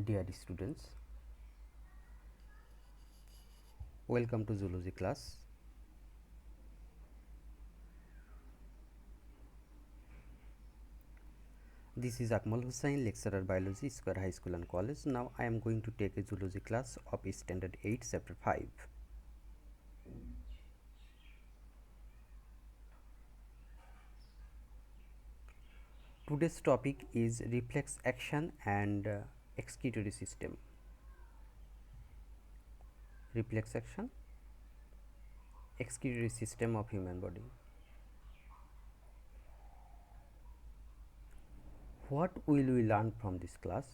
Dear students, welcome to zoology class. This is Akmal Hussain, lecturer biology, Square High School and College. Now I am going to take a zoology class of standard 8 chapter 5. Today's topic is reflex action and excretory system. Reflex action, excretory system of human body. What will we learn from this class?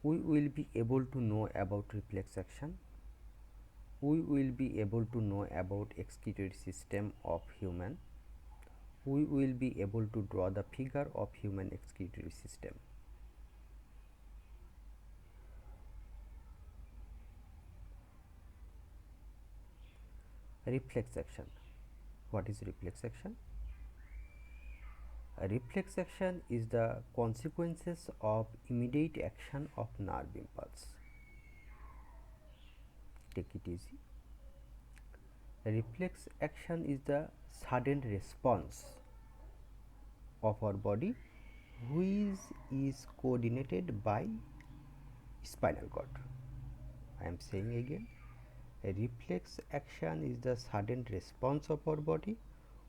We will be able to know about reflex action. We will be able to know about excretory system of human. We will be able to draw the figure of human excretory system. Reflex action. What is reflex action? A reflex action is the consequences of immediate action of nerve impulse. Take it easy. A reflex action is the sudden response of our body which is coordinated by spinal cord. I am saying again, a reflex action is the sudden response of our body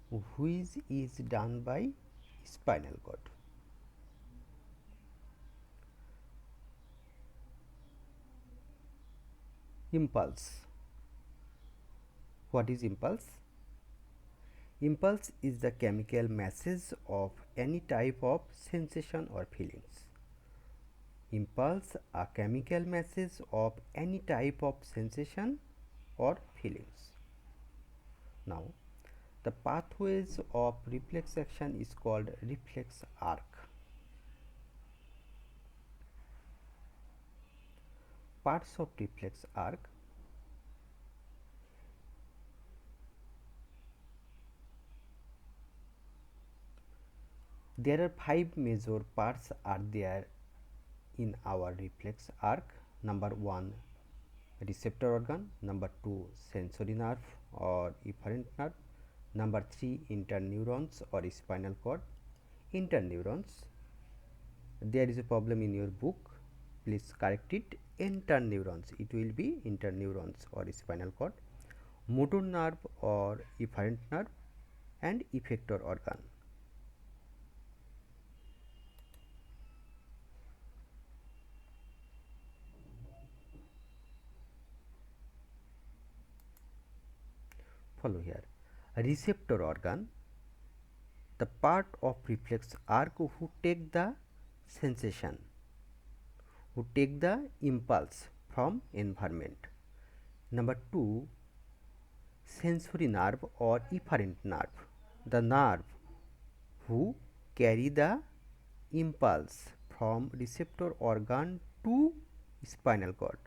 which is done by spinal cord. Impulse. What is impulse? Impulse is the chemical message of any type of sensation or feelings. Impulse, a chemical message of any type of sensation or feelings. Now, the pathways of reflex action is called reflex arc. Parts of reflex arc. There are 5 major parts are there in our reflex arc. Number 1, receptor organ. Number 2, sensory nerve or efferent nerve. Number 3, interneurons or spinal cord. Interneurons, there is a problem in your book, please correct it. Interneurons, it will be interneurons or spinal cord. Motor nerve or efferent nerve and effector organ. Follow here. A receptor organ, the part of reflex arc who take the sensation, who take the impulse from environment. Number 2, sensory nerve or efferent nerve, the nerve who carry the impulse from receptor organ to spinal cord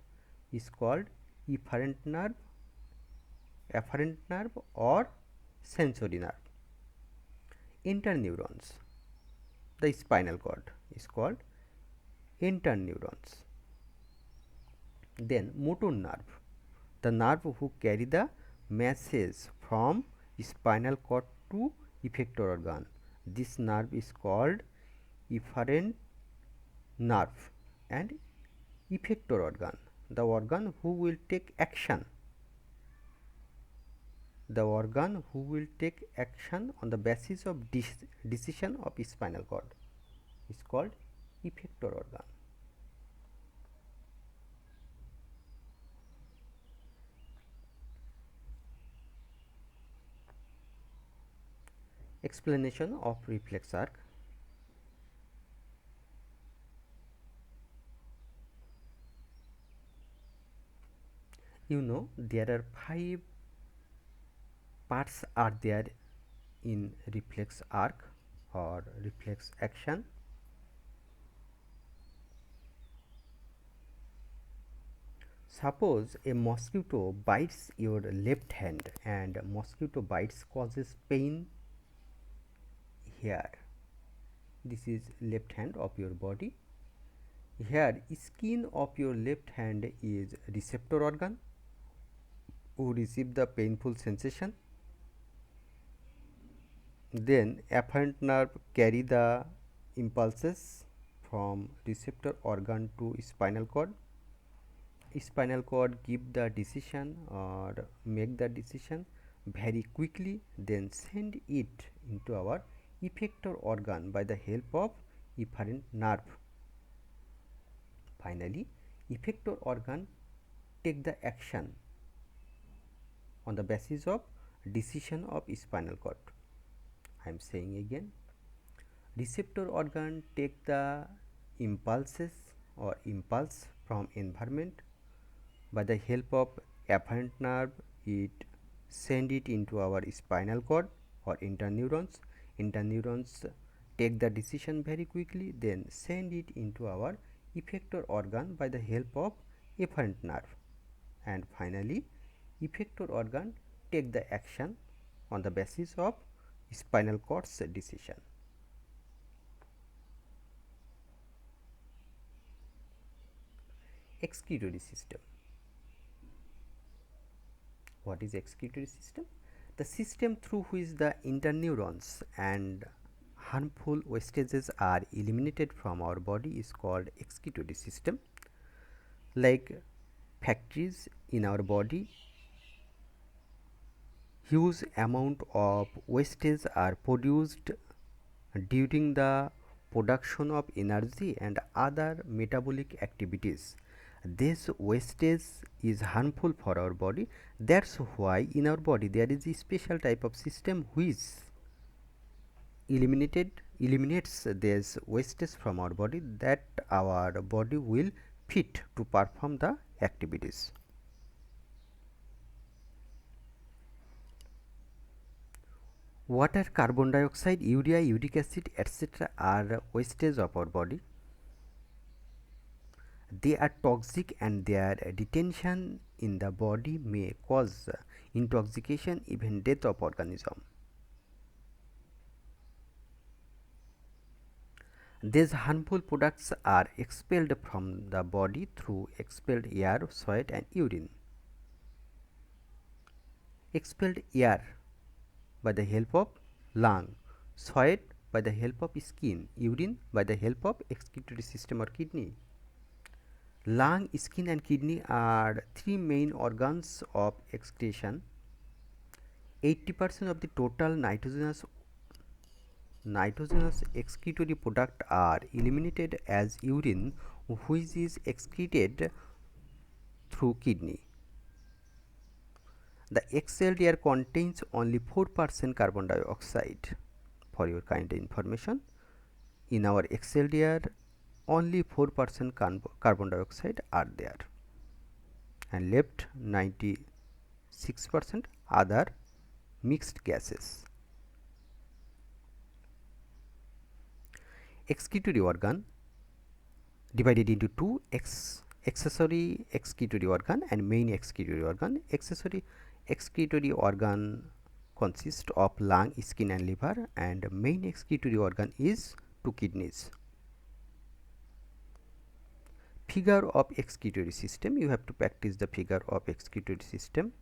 is called efferent nerve or sensory nerve. Interneurons, the spinal cord is called interneurons. Then motor nerve, the nerve who carry the message from spinal cord to effector organ. This nerve is called efferent nerve. And effector organ, the organ who will take action, the organ who will take action on the basis of decision of spinal cord is called effector organ. Explanation of reflex arc. You know, there are 5 parts are there in reflex arc or reflex action. Suppose a mosquito bites your left hand and mosquito bites causes pain here. This is left hand of your body. Here, skin of your left hand is receptor organ who receive the painful sensation. Then afferent nerve carry the impulses from receptor organ to spinal cord. Spinal cord give the decision or make the decision very quickly, then send it into our effector organ by the help of efferent nerve. Finally, effector organ take the action on the basis of decision of spinal cord. I am saying again, receptor organ take the impulses or impulse from environment. By the help of afferent nerve, it send it into our spinal cord or interneurons. Interneurons take the decision very quickly, then send it into our effector organ by the help of efferent nerve. And finally, effector organ take the action on the basis of spinal cord's decision. Excretory system. What is excretory system? The system through which the interneurons and harmful wastages are eliminated from our body is called excretory system. Like factories in our body, huge amount of wastage are produced during the production of energy and other metabolic activities. This wastage is harmful for our body. That's why in our body there is a special type of system which eliminates this wastage from our body, that our body will fit to perform the activities. Water, carbon dioxide, urea, uric acid, etc. are wastage of our body. They are toxic and their detention in the body may cause intoxication, even death of organism. These harmful products are expelled from the body through expelled air, sweat and urine. Expelled air by the help of lung, sweat by the help of skin, urine by the help of excretory system or kidney. Lung, skin and kidney are three main organs of excretion. 80% of the total nitrogenous excretory product are eliminated as urine, which is excreted through kidney. The exhaled air contains only 4% carbon dioxide. For your kind information, in our exhaled air only 4% carbon dioxide are there, and left 96% other mixed gases. Excretory organ divided into two: accessory excretory organ and main excretory organ. Accessory excretory organ consists of lung, skin and liver, and main excretory organ is two kidneys. Figure of excretory system. You have to practice the figure of excretory system.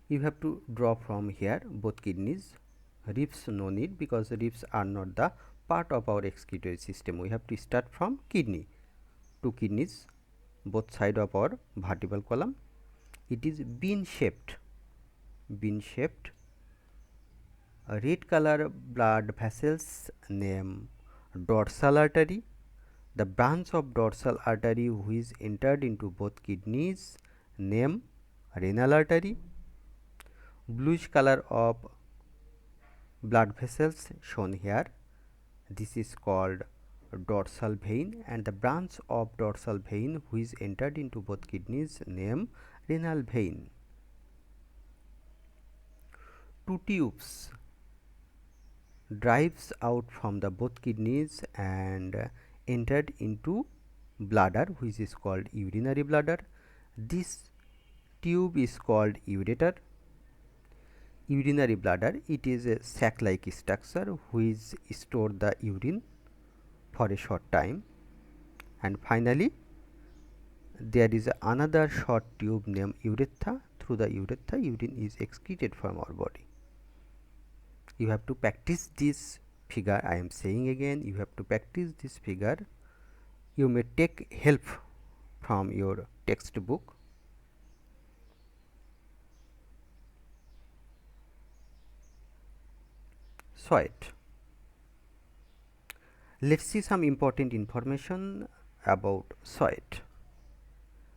You have to draw from here both kidneys. Ribs no need, because ribs are not the part of our excretory system. We have to start from kidney. Two kidneys both side of our vertebral column. It is bean shaped. Red color blood vessels name dorsal artery. The branch of dorsal artery which entered into both kidneys name renal artery. Bluish color of blood vessels shown here, this is called dorsal vein, and the branch of dorsal vein which entered into both kidneys name renal vein. Two tubes drives out from the both kidneys and entered into bladder, which is called urinary bladder. This tube is called ureter. urinary bladder, it is a sac-like structure which store the urine for a short time, and finally there is another short tube named urethra. Through the urethra, urine is excreted from our body. You have to practice this figure. I am saying again, you have to practice this figure. You may take help from your textbook. Sweat. Let's see some important information about sweat.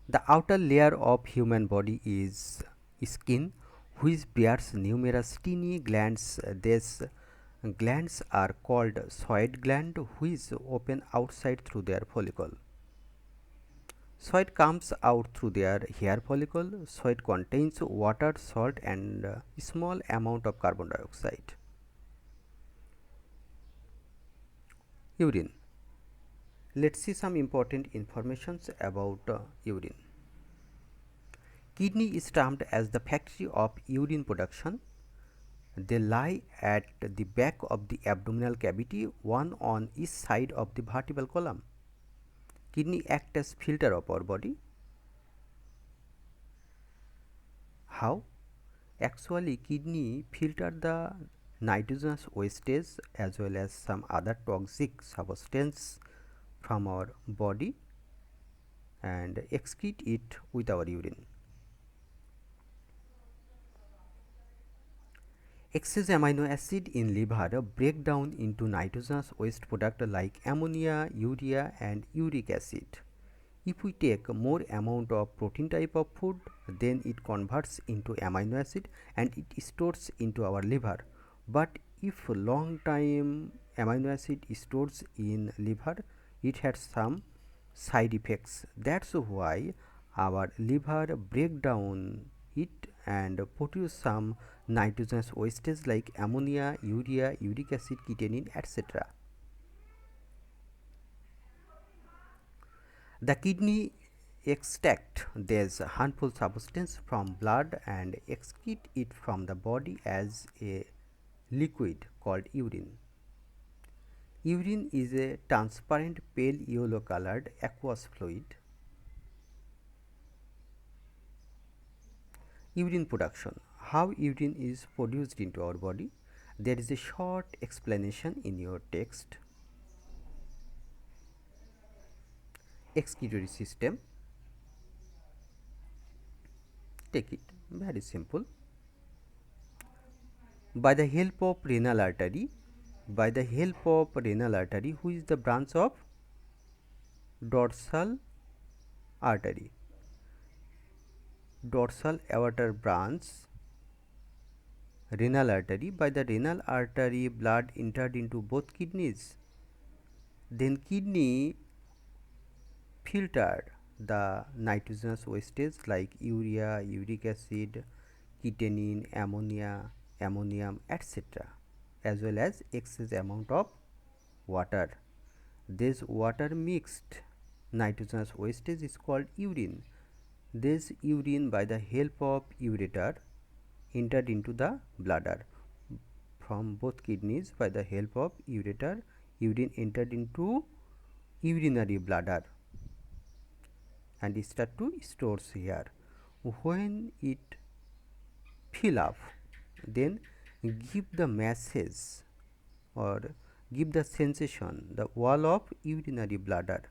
The outer layer of human body is skin, which bears numerous tiny glands. These glands are called sweat gland, which open outside through their follicle. Sweat comes out through their hair follicle. Sweat contains water, salt, and small amount of carbon dioxide. Urine. Let's see some important informations about urine. Kidney is termed as the factory of urine production. They lie at the back of the abdominal cavity, one on each side of the vertebral column. Kidney act as filter of our body. How? Actually, kidney filter the nitrogenous wastage as well as some other toxic substance from our body and excrete it with our urine. Excess amino acid in liver break down into nitrogenous waste product like ammonia, urea, and uric acid. If we take more amount of protein type of food, then it converts into amino acid and it stores into our liver. But if long time amino acid stores in liver, it has some side effects. That's why our liver break down it and produce some nitrogenous wastes like ammonia, urea, uric acid, ketone, etc. The kidney extract this harmful substance from blood and excrete it from the body as a liquid called urine. Urine is a transparent pale yellow colored aqueous fluid. Urine production. How urine is produced into our body? There is a short explanation in your text. Excretory system. Take it, very simple. By the help of renal artery, who is the branch of dorsal artery. Dorsal aorta branch, renal artery. By the renal artery, blood entered into both kidneys. Then kidney filtered the nitrogenous wastes like urea, uric acid, ketone, ammonia, ammonium, etc., as well as excess amount of water. This water mixed nitrogenous wastage is called urine. This urine, by the help of ureter, entered into the bladder. From both kidneys, by the help of ureter, urine entered into urinary bladder and start to stores here. When it fill up, then give the message or give the sensation the wall of urinary bladder.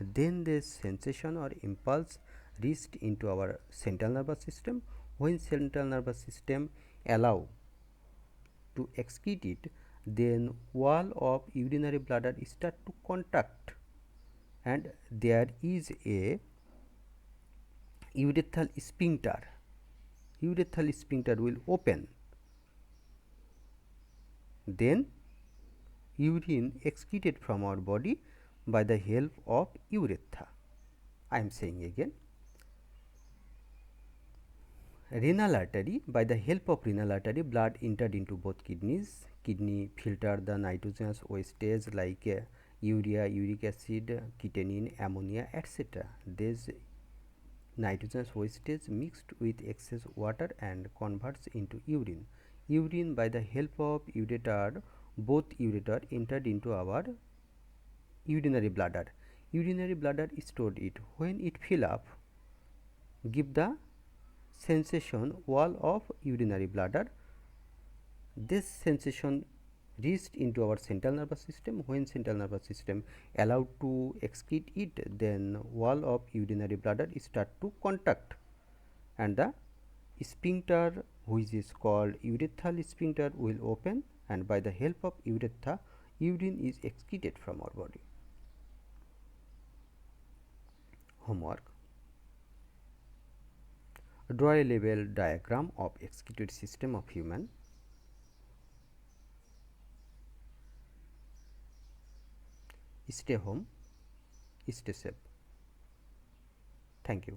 Then this sensation or impulse reached into our central nervous system. When central nervous system allow to excrete it, then wall of urinary bladder start to contract and there is a urethral sphincter. Urethral sphincter will open. Then urine excreted from our body by the help of urethra. I am saying again. Renal artery. By the help of renal artery, blood entered into both kidneys. Kidney filter the nitrogenous wastage like urea, uric acid, ketone, ammonia, etc. These nitrogenous wastage mixed with excess water and converts into urine. urine by the help of ureter. Both ureter entered into our urinary bladder. Urinary bladder stored it. When it fill up, give the sensation wall of urinary bladder. This sensation reached into our central nervous system. When central nervous system allowed to excrete it, then wall of urinary bladder start to contract, and the sphincter, which is called urethral sphincter, will open, and by the help of urethra, urine is excreted from our body. Homework: draw a level diagram of excretory system of human. Stay home, stay safe. Thank you.